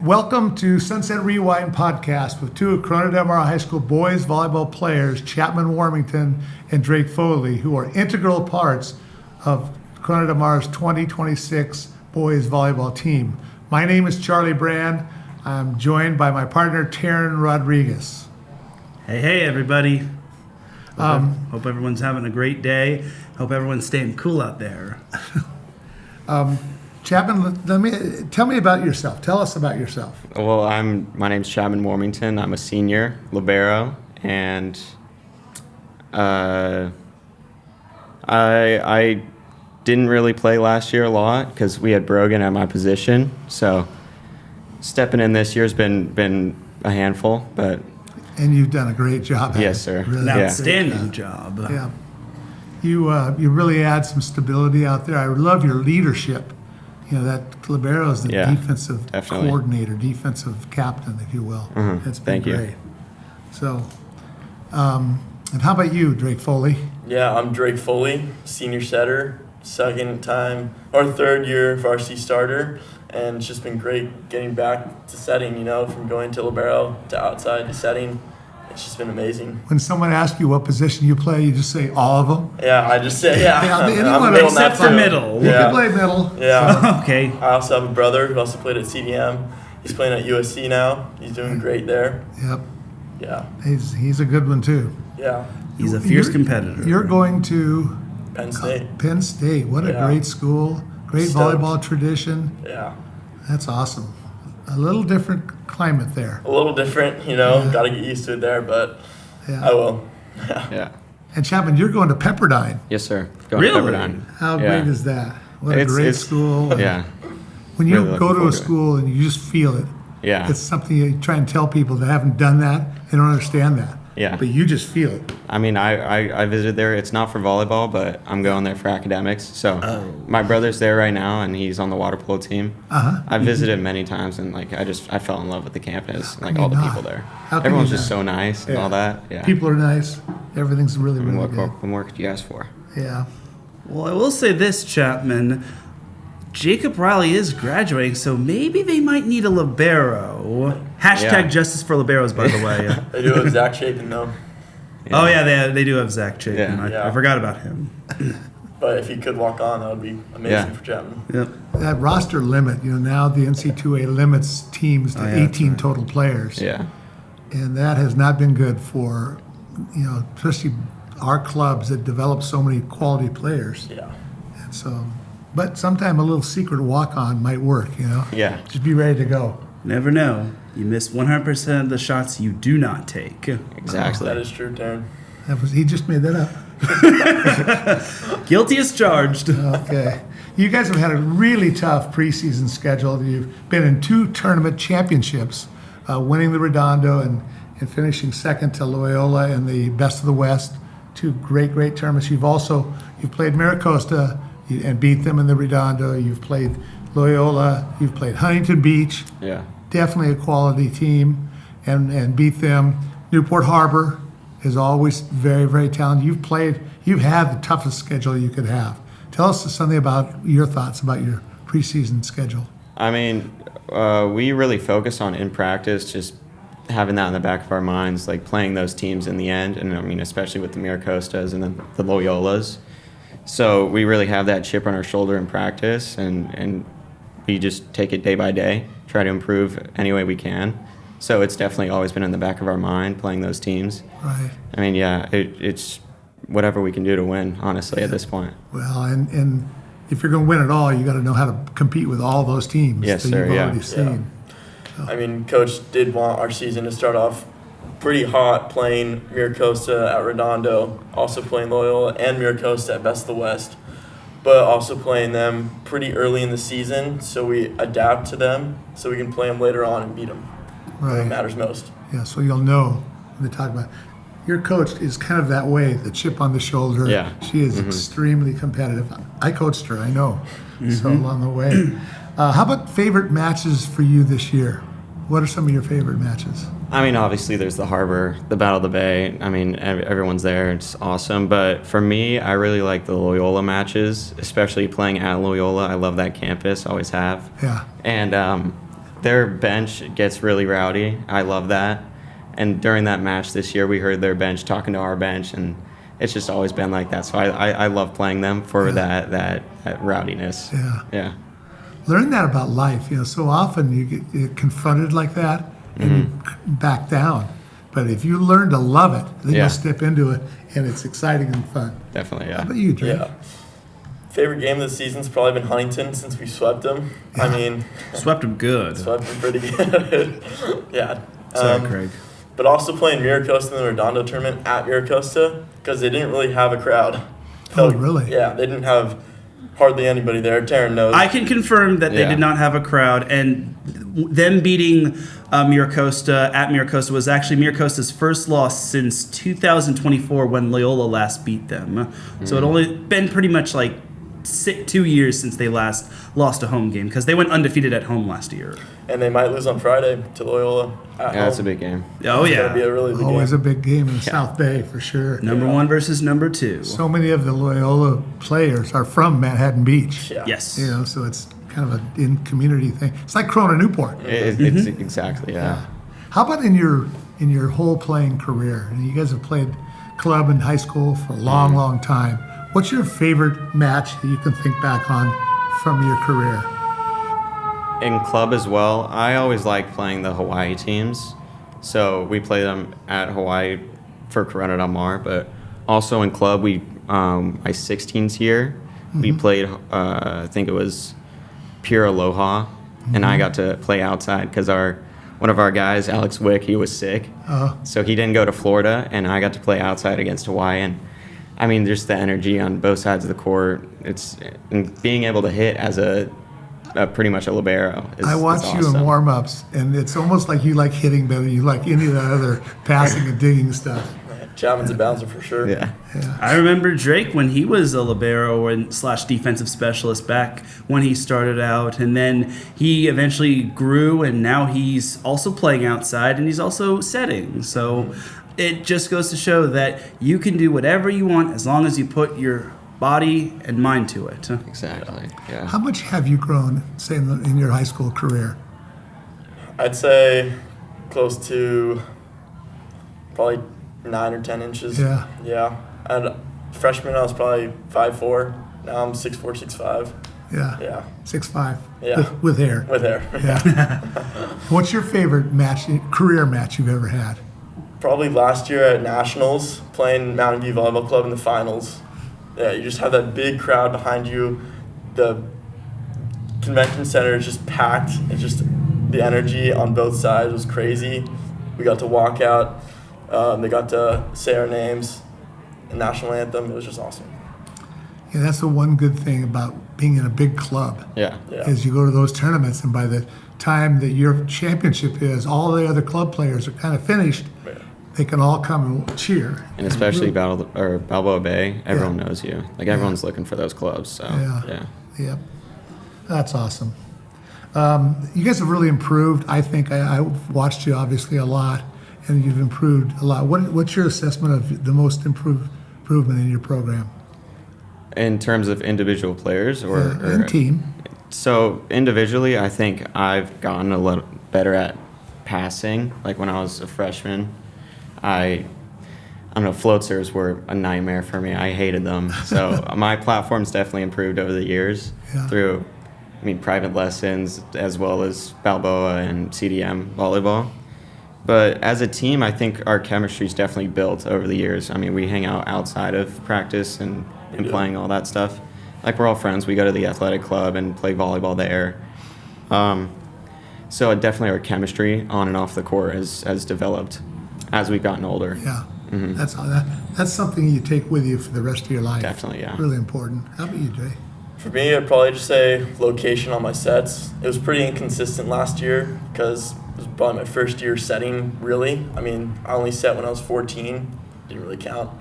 Welcome to Sunset Rewind Podcast with two of Corona Del Mar High School boys volleyball players, Chapman, Warmington, and Drake Foley, who are integral parts of Corona Del Mar's 2026 boys volleyball team. My name is Charlie Brand. I'm joined by my partner, Taryn Rodriguez. Hey, everybody. Hope everyone's having a great day. Hope everyone's staying cool out there. Chapman, tell me about yourself. Tell us about yourself. Well, my name's Chapman Warmington. I'm a senior libero, and I didn't really play last year a lot because we had Brogan at my position. So stepping in this year's been a handful, but And you've done a great job. Yes, sir. An outstanding job. Yeah. You really add some stability out there. I love your leadership. You know, that libero is the defensive coordinator, defensive captain, if you will. Mm-hmm. It's been Thank great. So, and how about you, Drake Foley? Yeah, I'm Drake Foley, senior setter, third year varsity starter, and it's just been great getting back to setting, from going to libero to outside to setting. It's just been amazing. When someone asks you what position you play, you just say all of them? Yeah, I just say, anyone middle except for middle. You can play middle. Yeah. So. Okay. I also have a brother who also played at CdM. He's playing at USC now. He's doing great there. Yep. Yeah. He's a good one, too. Yeah. He's a fierce competitor. You're going to Penn State. Penn State. What a great school. Great volleyball tradition. Yeah. That's awesome. A little different climate there. A little different, got to get used to it there, but I will. yeah. And Chapman, you're going to Pepperdine. Yes, sir. Going Really? to Pepperdine. How great is that? What a great school. Yeah. When you Really go to a looking forward to it. school and you just feel it, Yeah. it's something you try and tell people that haven't done that, they don't understand that. Yeah. But you just feel it. I mean, I visited there. It's not for volleyball, but I'm going there for academics. So my brother's there right now, and he's on the water polo team. I've visited many times, and I fell in love with the campus, all the people there. Everyone's just so nice and all that. Yeah. People are nice. Everything's really, really good. What more could you ask for? Yeah. Well, I will say this, Chapman. Jacob Riley is graduating, so maybe they might need a libero. Hashtag justice for liberos, by the way. They do have Zach Chapin, though. Oh, yeah, they do have Zach Chapman. Yeah. I forgot about him. But if he could walk on, that would be amazing for Chapman. Yep. That roster limit, now the NC2A limits teams to 18 total players. Yeah. And that has not been good for, especially our clubs that develop so many quality players. Yeah. And so, but sometime a little secret walk-on might work, Yeah. Just be ready to go. Never know. You miss 100% of the shots you do not take. Exactly. That is true, Darren. He just made that up. Guilty as charged. Okay. You guys have had a really tough preseason schedule. You've been in 2 tournament championships, winning the Redondo and finishing second to Loyola in the Best of the West. 2 great tournaments. You've played Maricosta and beat them in the Redondo. You've played Loyola. You've played Huntington Beach. Yeah. Definitely a quality team, and beat them. Newport Harbor is always very, very talented. You've had the toughest schedule you could have. Tell us something about your thoughts about your preseason schedule. I mean, we really focus on in practice, just having that in the back of our minds, playing those teams in the end, and I mean, especially with the Maricostas and then the Loyolas. So we really have that chip on our shoulder in practice, and we just take it day by day, try to improve any way we can. So it's definitely always been in the back of our mind, playing those teams. Right. I mean, it's whatever we can do to win, honestly, at this point. Well, and if you're going to win it all, you got to know how to compete with all those teams Yes, that sir, you've yeah. already seen. I mean, Coach did want our season to start off pretty hot, playing Maricosta at Redondo, also playing Loyola and Maricosta at Best of the West, but also playing them pretty early in the season so we adapt to them so we can play them later on and beat them. Right. It matters most. Yeah, so you'll know when they talk about it. Your coach is kind of that way, the chip on the shoulder. Yeah. She is extremely competitive. I coached her, I know, so along the way. How about favorite matches for you this year? What are some of your favorite matches? I mean, obviously there's the Harbor, the Battle of the Bay. I mean, everyone's there. It's awesome. But for me, I really like the Loyola matches, especially playing at Loyola. I love that campus, always have. Yeah. And their bench gets really rowdy. I love that. And during that match this year, we heard their bench talking to our bench, and it's just always been like that. So I love playing them for that rowdiness. Yeah. Yeah. Learn that about life. So often you get confronted like that and you back down. But if you learn to love it, then Yeah. you'll step into it, and it's exciting and fun. Definitely, How yeah. about you, Drake? Yeah. Favorite game of the season's probably been Huntington since we swept them. Yeah. I mean, Swept him good. swept them pretty good. Yeah. Sorry, Craig. But also playing Miracosta in the Redondo tournament at Miracosta because they didn't really have a crowd. Oh, really? Yeah, they didn't have hardly anybody there. Taryn knows. I can confirm that they Yeah. did not have a crowd, and them beating Miracosta at Miracosta was actually Miracosta's first loss since 2024 when Loyola last beat them. So it only been pretty much like 2 years since they last lost a home game because they went undefeated at home last year. And they might lose on Friday to Loyola at Yeah, that's a home. big game. Oh It's gonna be yeah, a really big Always game. a big game in South Bay for sure. number Yeah. one versus number two. So many of the Loyola players are from Manhattan Beach. Yeah. Yes. So it's kind of a in-community thing. It's like Corona Newport. It's exactly, yeah. How about in your whole playing career? And you guys have played club and high school for a long, long time. What's your favorite match that you can think back on from your career? In club as well, I always like playing the Hawaii teams. So we play them at Hawaii for Corona Del Mar, but also in club, my 16s year, we played, I think it was Pure Aloha, and I got to play outside because one of our guys, Alex Wick, he was sick. So he didn't go to Florida, and I got to play outside against Hawaii. And I mean, just the energy on both sides of the court. And being able to hit as a pretty much a libero. I watch you in awesome. warm-ups, and it's almost like you like hitting better. You like any of that other passing and digging stuff. Chapman's a bouncer for sure. Yeah. I remember Drake when he was a libero and / defensive specialist back when he started out, and then he eventually grew, and now he's also playing outside and he's also setting. So it just goes to show that you can do whatever you want as long as you put your body and mind to it. Exactly. Yeah. How much have you grown, say, in your high school career? I'd say close to probably 9 or 10 inches. Yeah. Yeah. And freshman, I was probably 5'4". Now I'm 6'4", 6'5". Yeah. Yeah. 6'5". Yeah. With hair. With hair. Yeah. What's your favorite career match you've ever had? Probably last year at Nationals, playing Mountain View Volleyball Club in the finals. Yeah, you just have that big crowd behind you. The convention center is just packed. It's just the energy on both sides was crazy. We got to walk out. They got to say our names, the national anthem. It was just awesome. Yeah, that's the one good thing about being in a big club. Yeah. Yeah. Is you go to those tournaments, and by the time that your championship is, all the other club players are kind of finished. Yeah. They can all come and cheer. And especially Balboa Bay, everyone knows you. Like everyone's looking for those clubs. So Yeah. Yep. That's awesome. You guys have really improved. I think I've watched you obviously a lot, and you've improved a lot. What's your assessment of the most improvement in your program? In terms of individual players or And team. So individually, I think I've gotten a little better at passing. Like when I was a freshman, I don't know, floaters were a nightmare for me. I hated them. So my platform's definitely improved over the years through, private lessons as well as Balboa and CdM volleyball. But as a team, I think our chemistry's definitely built over the years. We hang out outside of practice and playing all that stuff. Like we're all friends. We go to the athletic club and play volleyball there. So definitely our chemistry on and off the court has developed as we've gotten older. Yeah. That's something you take with you for the rest of your life. Definitely, yeah. Really important. How about you, Jay? For me, I'd probably just say location on my sets. It was pretty inconsistent last year because it was probably my first year setting, really. I only set when I was 14. Didn't really count.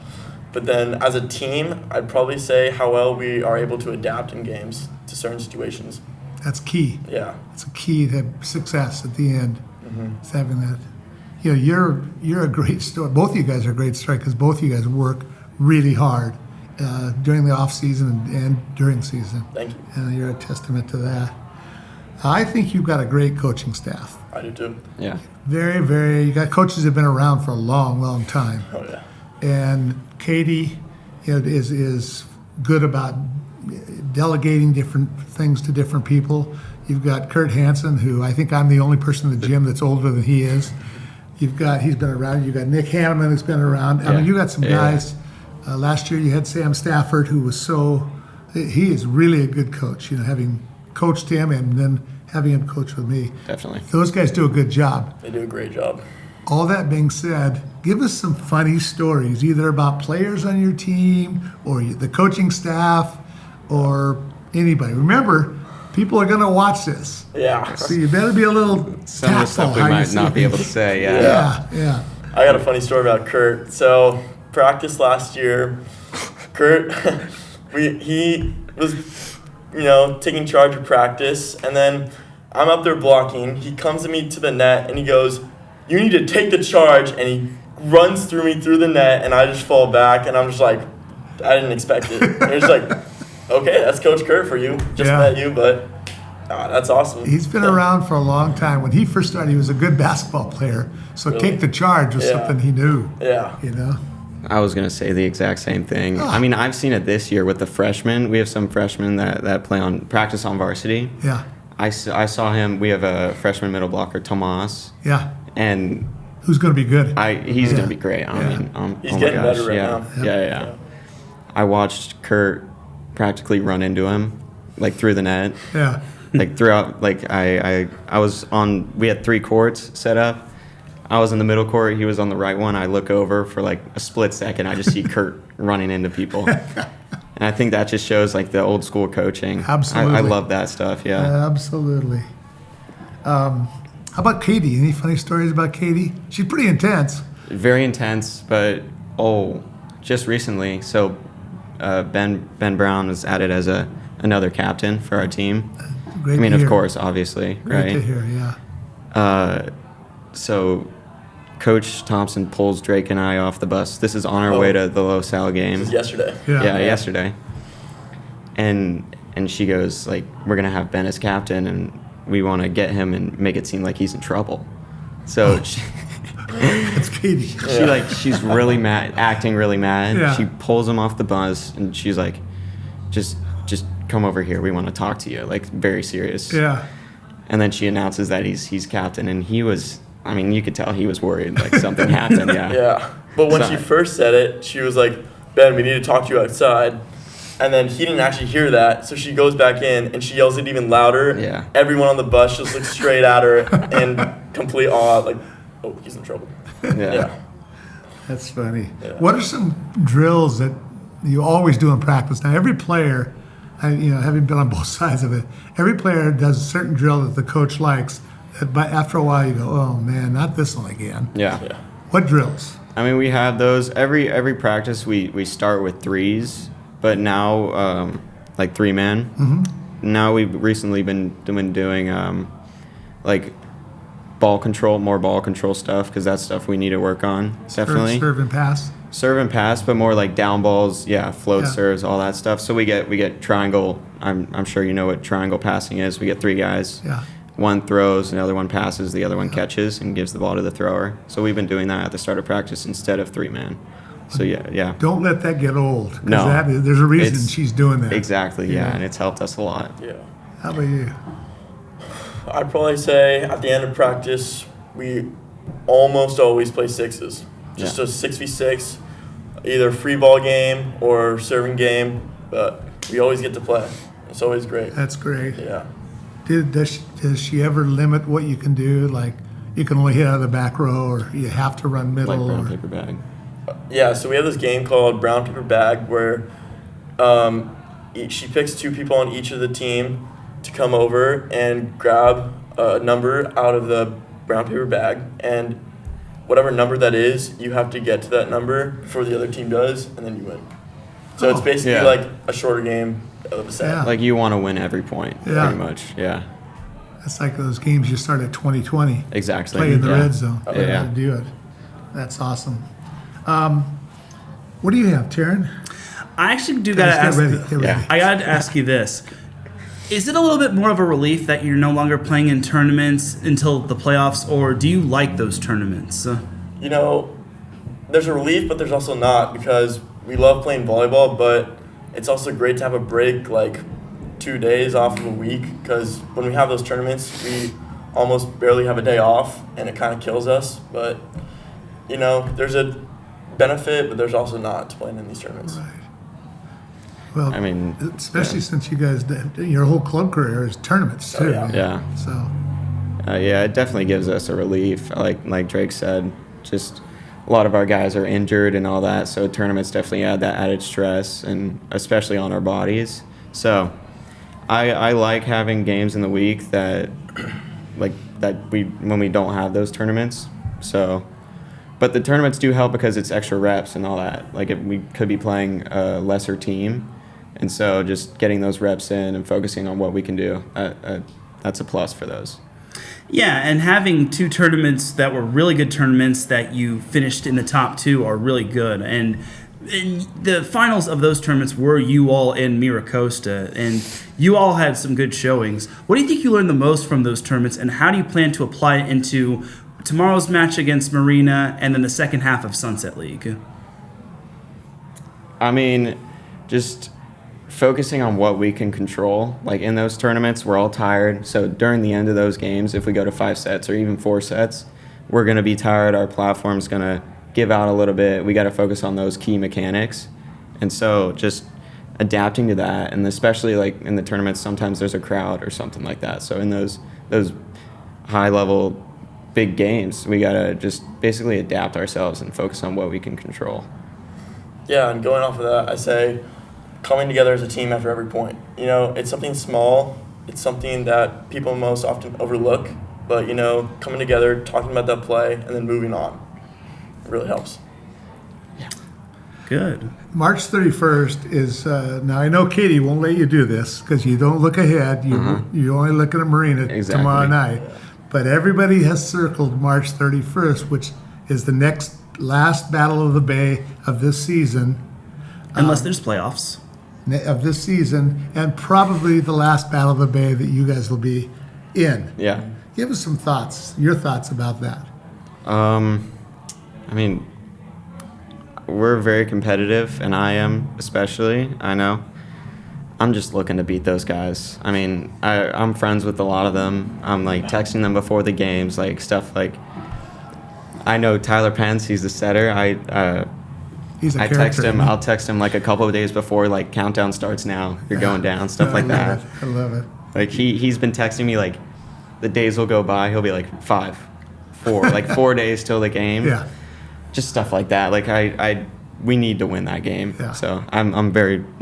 But then as a team, I'd probably say how well we are able to adapt in games to certain situations. That's key. Yeah. It's a key to success at the end. It's having that. You're a great story. Both of you guys are a great story because both of you guys work really hard during the off season and during season. Thank you. And you're a testament to that. I think you've got a great coaching staff. I do too. Yeah. Very, very. You got coaches that have been around for a long, long time. Oh yeah. And Katie, is good about delegating different things to different people. You've got Kurt Hansen, who I think I'm the only person in the gym that's older than he is. He's been around. You've got Nick Hanneman, who's been around. I mean, you got some guys. Last year you had Sam Stafford, who was he is really a good coach, having coached him and then having him coach with me. Definitely. Those guys do a good job. They do a great job. All that being said, give us some funny stories, either about players on your team or the coaching staff or anybody. Remember, people are going to watch this. Yeah. So you better be a little Some of the stuff we how you might say not be it. able to say. Yeah. Yeah. I got a funny story about Kurt. So practice last year, Kurt, he was, taking charge of practice, and then I'm up there blocking. He comes to me to the net and he goes, "You need to take the charge," and he runs through me through the net, and I just fall back, and I'm just like, I didn't expect it. And it's like, okay, that's Coach Kurt for you. Just met you, but that's awesome. He's been around for a long time. When he first started, he was a good basketball player. So Really? take the charge was something he knew. Yeah. I was going to say the exact same thing. I mean, I've seen it this year with the freshmen. We have some freshmen that practice on varsity. Yeah. I saw him. We have a freshman middle blocker, Tomas. Yeah. And who's going to be good? he's going to be great. I mean, He's oh my getting gosh. better right yeah. now. Yeah. I watched Kurt practically run into him, like through the net. Yeah. Like throughout, like I was on. We had 3 courts set up. I was in the middle court. He was on the right one. I look over for like a split second. I just see Kurt running into people. And I think that just shows like the old school coaching. Absolutely. I love that stuff. Yeah. Absolutely. How about Katie? Any funny stories about Katie? She's pretty intense. Very intense, but just recently. So Ben Brown was added as another captain for our team. Great I mean, to of hear. course, obviously, Great right? to hear, yeah. So Coach Thompson pulls Drake and I off the bus. This is on our way to the LaSalle game. This is yesterday. Yeah. Yesterday. And she goes like, "We're gonna have Ben as captain, and we want to get him and make it seem like he's in trouble." So That's Katie. she's really mad, acting really mad. Yeah. She pulls him off the bus, and she's like, "Just come over here. We want to talk to you." Like very serious. Yeah. And then she announces that he's captain, and he was. I mean, you could tell he was worried, like something happened. Yeah. Yeah. But when So- she first said it, she was like, "Ben, we need to talk to you outside." And then he didn't actually hear that, so she goes back in and she yells it even louder. Yeah. Everyone on the bus just looks straight at her in complete awe, like, "Oh, he's in trouble." Yeah. That's funny. Yeah. What are some drills that you always do in practice? Now, every player, having been on both sides of it, every player does a certain drill that the coach likes. But after a while, you go, "Oh man, not this one again." Yeah. Yeah. What drills? I mean, we have those every practice. We start with threes, but now like 3-man. Mm-hmm. Now we've recently been doing like more ball control stuff because that's stuff we need to work on. Definitely Serve and pass. serve and pass, but more like down balls. Float Yeah. serves, all that stuff. So we get triangle. I'm sure you know what triangle passing is. We get 3 guys. Yeah. One throws, another one passes, the other one catches and gives the ball to the thrower. So we've been doing that at the start of practice instead of 3-man. So yeah. Don't let that get old. 'Cause No. there's a reason It's- she's doing that. Exactly, Yeah. and it's helped us a lot. Yeah. How about you? I'd probably say at the end of practice, we almost always play sixes. Just Yeah. a 6v6, either free ball game or serving game, but we always get to play. It's always great. That's great. Yeah. Does she ever limit what you can do? Like you can only hit out of the back row, or you have to run Like middle? brown or, paper bag. Yeah, so we have this game called Brown Paper Bag where she picks 2 people on each of the team to come over and grab a number out of the brown paper bag, and whatever number that is, you have to get to that number before the other team does, and then you win. So it's basically Yeah. like a shorter game of a set. Yeah. Like you want to win every point, Yeah. pretty much. Yeah, That's like those games you start at 2020. exactly. Play in the yeah. red zone. Oh, Learn yeah. how to do it. That's awesome. What do you have, Taryn? I actually do Guys, gotta ask. get ready. Yeah. I gotta ask you this: Is it a little bit more of a relief that you're no longer playing in tournaments until the playoffs, or do you like those tournaments? You know, there's a relief, but there's also not, because we love playing volleyball, but it's also great to have a break, like 2 days off of a week, because when we have those tournaments, we almost barely have a day off, and it kind of kills us. But, you know, there's a benefit, but there's also not to playing in these tournaments. Right. Well, I mean, especially since you guys, your whole club career is tournaments too. yeah. Yeah. So, Yeah, it definitely gives us a relief. Like Drake said, just a lot of our guys are injured and all that, so tournaments definitely add that added stress, and especially on our bodies. So I like having games in the week that when we don't have those tournaments. So, but the tournaments do help because it's extra reps and all that. Like if we could be playing a lesser team, and so just getting those reps in and focusing on what we can do, that's a plus for those. Yeah, and having 2 tournaments that were really good tournaments that you finished in the top 2 are really good. And the finals of those tournaments were you all in Miracosta, and you all had some good showings. What do you think you learned the most from those tournaments, and how do you plan to apply it into tomorrow's match against Marina and then the second half of Sunset League? I mean, just focusing on what we can control. Like in those tournaments, we're all tired. So during the end of those games, if we go to 5 sets or even 4 sets, we're going to be tired. Our platform's going to give out a little bit. We got to focus on those key mechanics. And so just adapting to that, and especially like in the tournaments, sometimes there's a crowd or something like that. So in those high-level big games, we got to just basically adapt ourselves and focus on what we can control. Yeah, and going off of that, I say coming together as a team after every point. You know, it's something small. It's something that people most often overlook. But, you know, coming together, talking about that play, and then moving on, it really helps. Good. March 31st is, now I know Katie won't let you do this because you don't look ahead. You only look at a Marina Exactly. tomorrow night. But everybody has circled March 31st, which is the last Battle of the Bay of this season. Unless there's playoffs. And probably the last Battle of the Bay that you guys will be in. Yeah. Give us your thoughts about that. I mean, we're very competitive, and I am especially, I know. I'm just looking to beat those guys. I mean, I'm friends with a lot of them. I'm, like, texting them before the games, like, stuff like, I know Tyler Pence, he's the setter. He's a I character. text him. I'll text him like a couple of days before, like countdown starts now. You're going down, stuff like that. I love it. Like he's been texting me like, the days will go by. He'll be like 5, 4, like 4 days till the game. Yeah. Just stuff like that. Like we need to win that game. Yeah. So I'm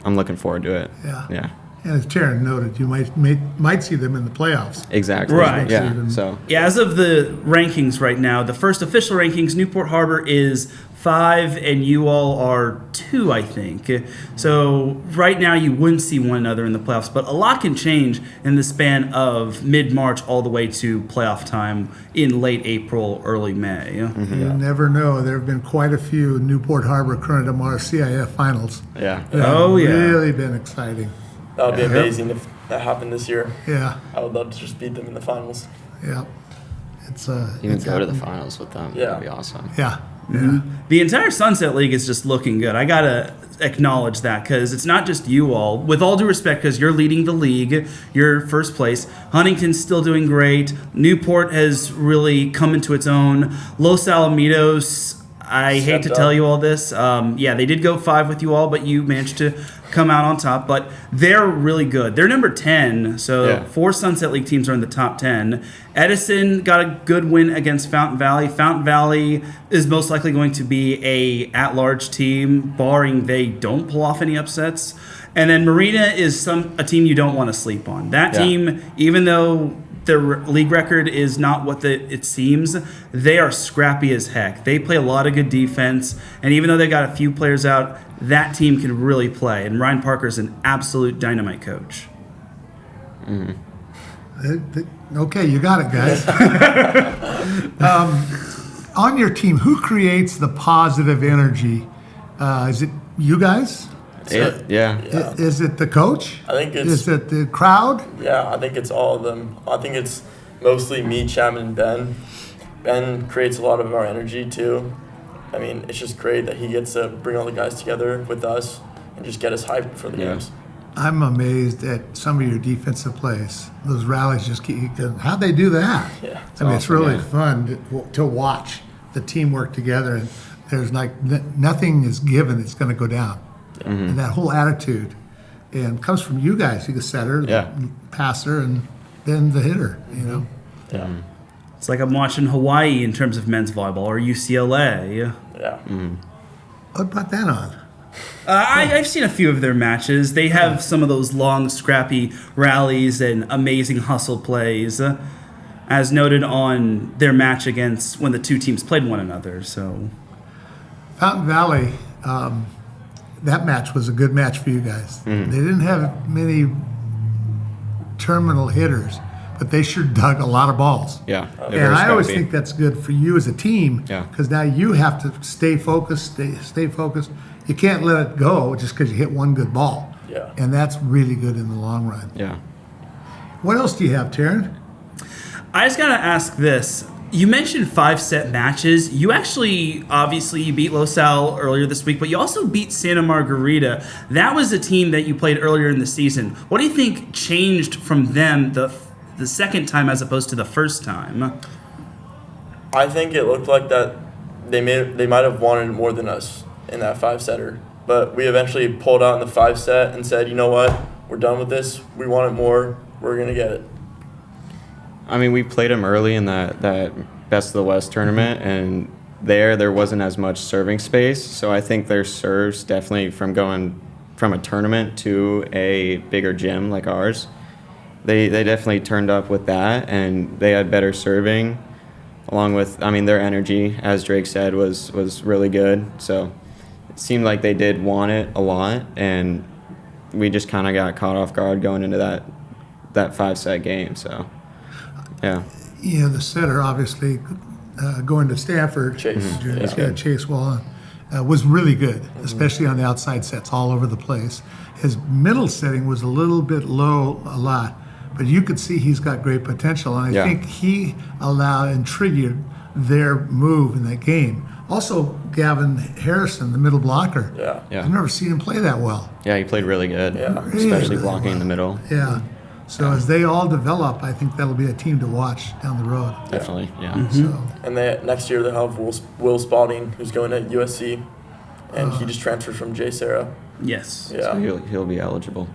looking forward to it. Yeah. Yeah. And as Taryn noted, you might see them in the playoffs. Exactly. Right. Yeah. So. Yeah, as of the rankings right now, the first official rankings, Newport Harbor is 5 and you all are 2, I think. So right now you wouldn't see one another in the playoffs, but a lot can change in the span of mid-March all the way to playoff time in late April, early May. Mm-hmm. You never know. There have been quite a few Newport Harbor Corona Del Mar CIF finals. Yeah. that have Oh, yeah. Really been exciting. That would be amazing if that happened this year. Yeah. I would love to just beat them in the finals. Yeah. It's Even go to the finals with them. Yeah. That'd be awesome. Yeah. The entire Sunset League is just looking good. I gotta acknowledge that because it's not just you all. With all due respect, because you're leading the league, you're first place. Huntington's still doing great. Newport has really come into its own. Los Alamitos, I hate Stepped to up. tell you all this. Yeah, they did go 5 with you all, but you managed to come out on top. But they're really good. They're number 10, so Yeah. 4 Sunset League teams are in the top 10. Edison got a good win against Fountain Valley. Fountain Valley is most likely going to be a at-large team, barring they don't pull off any upsets. And then Marina is a team you don't want to sleep on. That Yeah. team, even though their league record is not what it seems, they are scrappy as heck. They play a lot of good defense, and even though they got a few players out, that team can really play. And Ryan Parker's an absolute dynamite coach. Okay, you got it, guys. On your team, who creates the positive energy? Is it you guys? Yeah. Is it the coach? I think it's Is it the crowd? Yeah, I think it's all of them. I think it's mostly me, Chapman, and Ben. Ben creates a lot of our energy too. I mean, it's just great that he gets to bring all the guys together with us and just get us hyped for the games. I'm amazed at some of your defensive plays. Those rallies just keep. How'd they do that? Yeah, I mean, it's awesome, really yeah. fun to watch the team work together, and there's like nothing is given; it's going to go down. And that whole attitude, and comes from you guys. You're the setter, Yeah. the passer, and then the hitter. You know. Yeah. It's like I'm watching Hawaii in terms of men's volleyball or UCLA. Yeah. What brought that on? I've seen a few of their matches. They have some of those long, scrappy rallies and amazing hustle plays, as noted on their match against when the two teams played one another. So, Fountain Valley, that match was a good match for you guys. They didn't have many terminal hitters, but they sure dug a lot of balls. Yeah. They're And very I always scrappy. think that's good for you as a team, Yeah. because now you have to stay focused, stay focused. You can't let it go just because you hit one good ball. Yeah. And that's really good in the long run. Yeah. What else do you have, Taryn? I just got to ask this. You mentioned 5-set matches. You actually, obviously, you beat Los Al earlier this week, but you also beat Santa Margarita. That was a team that you played earlier in the season. What do you think changed from them the second time as opposed to the first time? I think it looked like that they might have wanted more than us in that 5-setter, but we eventually pulled out in the 5-set and said, you know what, we're done with this. We want it more. We're gonna get it. I mean, we played them early in that Best of the West tournament, and there wasn't as much serving space. So I think their serves definitely from going from a tournament to a bigger gym like ours, they definitely turned up with that, and they had better serving, along with, I mean, their energy, as Drake said, was really good. So it seemed like they did want it a lot, and we just kind of got caught off guard going into that 5-set game. So, yeah. You know, the setter, obviously, going to Stanford, Chase. Chase Wallen, was really good, especially on the outside sets all over the place. His middle setting was a little bit low a lot, but you could see he's got great potential, and I think he allowed and triggered their move in that game. Also, Gavin Harrison, the middle blocker. Yeah. Yeah. I've never seen him play that well. Yeah, he played really good, Yeah. especially Really blocking in the middle. Yeah. So as they all develop, I think that'll be a team to watch down the road. Definitely, yeah. So And next year they'll have Will Spalding, who's going to USC, and he just transferred from J. Sarah. Yes. Yeah. So he'll be eligible.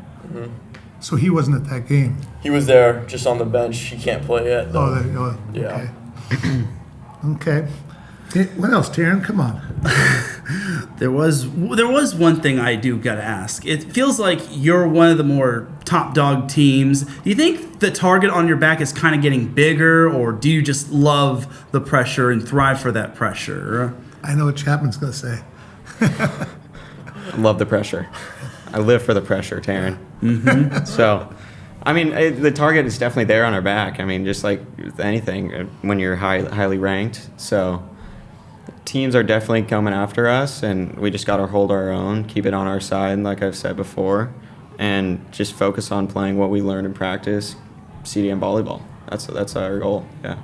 so he wasn't at that game. He was there just on the bench. He can't play yet. Oh, though. there you go. Yeah. Okay. Okay. What else, Taryn? Come on. There was one thing I do gotta ask. It feels like you're one of the more top dog teams. Do you think the target on your back is kind of getting bigger, or do you just love the pressure and thrive for that pressure? I know what Chapman's going to say. I love the pressure. I live for the pressure, Taryn. So, I mean, the target is definitely there on our back. I mean, just like with anything, when you're highly ranked. So, teams are definitely coming after us, and we just got to hold our own, keep it on our side, like I've said before, and just focus on playing what we learned in practice, CdM volleyball. That's our goal, yeah.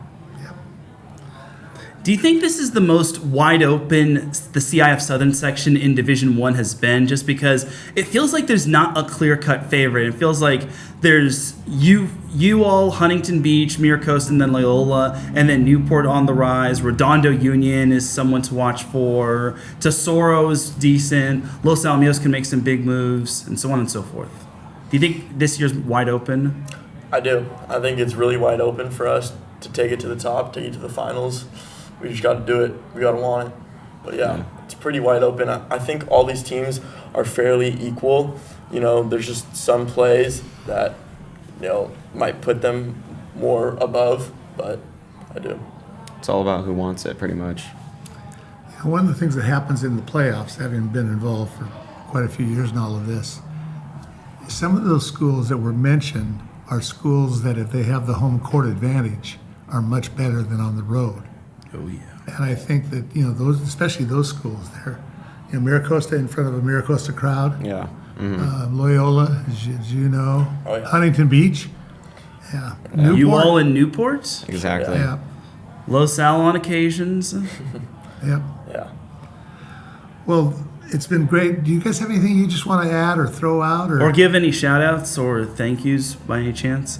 Do you think this is the most wide open the CIF Southern section in Division I has been, just because it feels like there's not a clear-cut favorite? It feels like there's you all, Huntington Beach, Miracosta, and then Loyola, and then Newport on the rise. Redondo Union is someone to watch for. Tesoro is decent. Los Alamitos can make some big moves, and so on and so forth. Do you think this year's wide open? I do. I think it's really wide open for us to take it to the top, take it to the finals. We just got to do it. We got to want it. But yeah, it's pretty wide open. I think all these teams are fairly equal. You know, there's just some plays that, you know, might put them more above, but I do. It's all about who wants it, pretty much. One of the things that happens in the playoffs, having been involved for quite a few years in all of this, some of those schools that were mentioned are schools that, if they have the home court advantage, are much better than on the road. Oh, yeah. And I think that, you know, those, especially those schools there, Miracosta in front of a Miracosta crowd. Yeah. Loyola, as you know. Oh, yeah. Huntington Beach. Yeah. You all in Newport? Exactly. Yeah. Los Al on occasions. Yep. Yeah. Well, it's been great. Do you guys have anything you just want to add or throw out? Or give any shout outs or thank yous by any chance?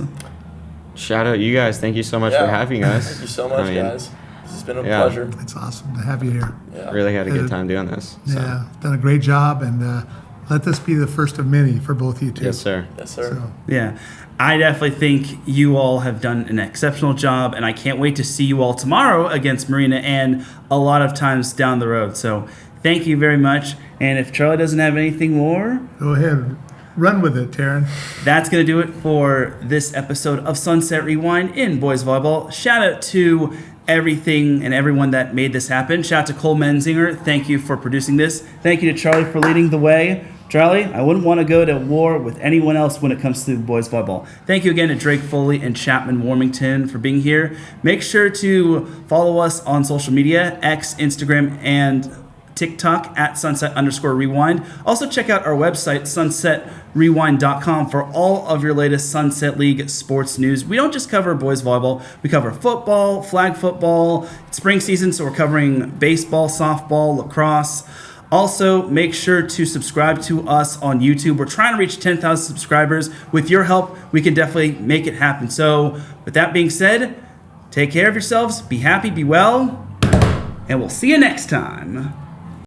Shout out you guys. Thank you so much for having us. Thank you so much, guys. This has been a yeah. pleasure. It's awesome to have you here. Yeah. Really had a good time doing this. So. Yeah, done a great job, and let this be the first of many for both of you two. Yes, sir. Yes, sir. So, Yeah, I definitely think you all have done an exceptional job, and I can't wait to see you all tomorrow against Marina and a lot of times down the road. So thank you very much. And if Charlie doesn't have anything more, go ahead, run with it, Taryn. that's going to do it for this episode of Sunset Rewind in Boys Volleyball. Shout out to everything and everyone that made this happen. Shout out to Cole Menzinger. Thank you for producing this. Thank you to Charlie for leading the way. Charlie, I wouldn't want to go to war with anyone else when it comes to boys volleyball. Thank you again to Drake Foley and Chapman Warmington for being here. Make sure to follow us on social media, X, Instagram, and TikTok at sunset_rewind. Also check out our website, sunsetrewind.com, for all of your latest Sunset League sports news. We don't just cover boys volleyball. We cover football, flag football, spring season, so we're covering baseball, softball, lacrosse. Also, make sure to subscribe to us on YouTube. We're trying to reach 10,000 subscribers. With your help, we can definitely make it happen. So, with that being said, take care of yourselves, be happy, be well, and we'll see you next time.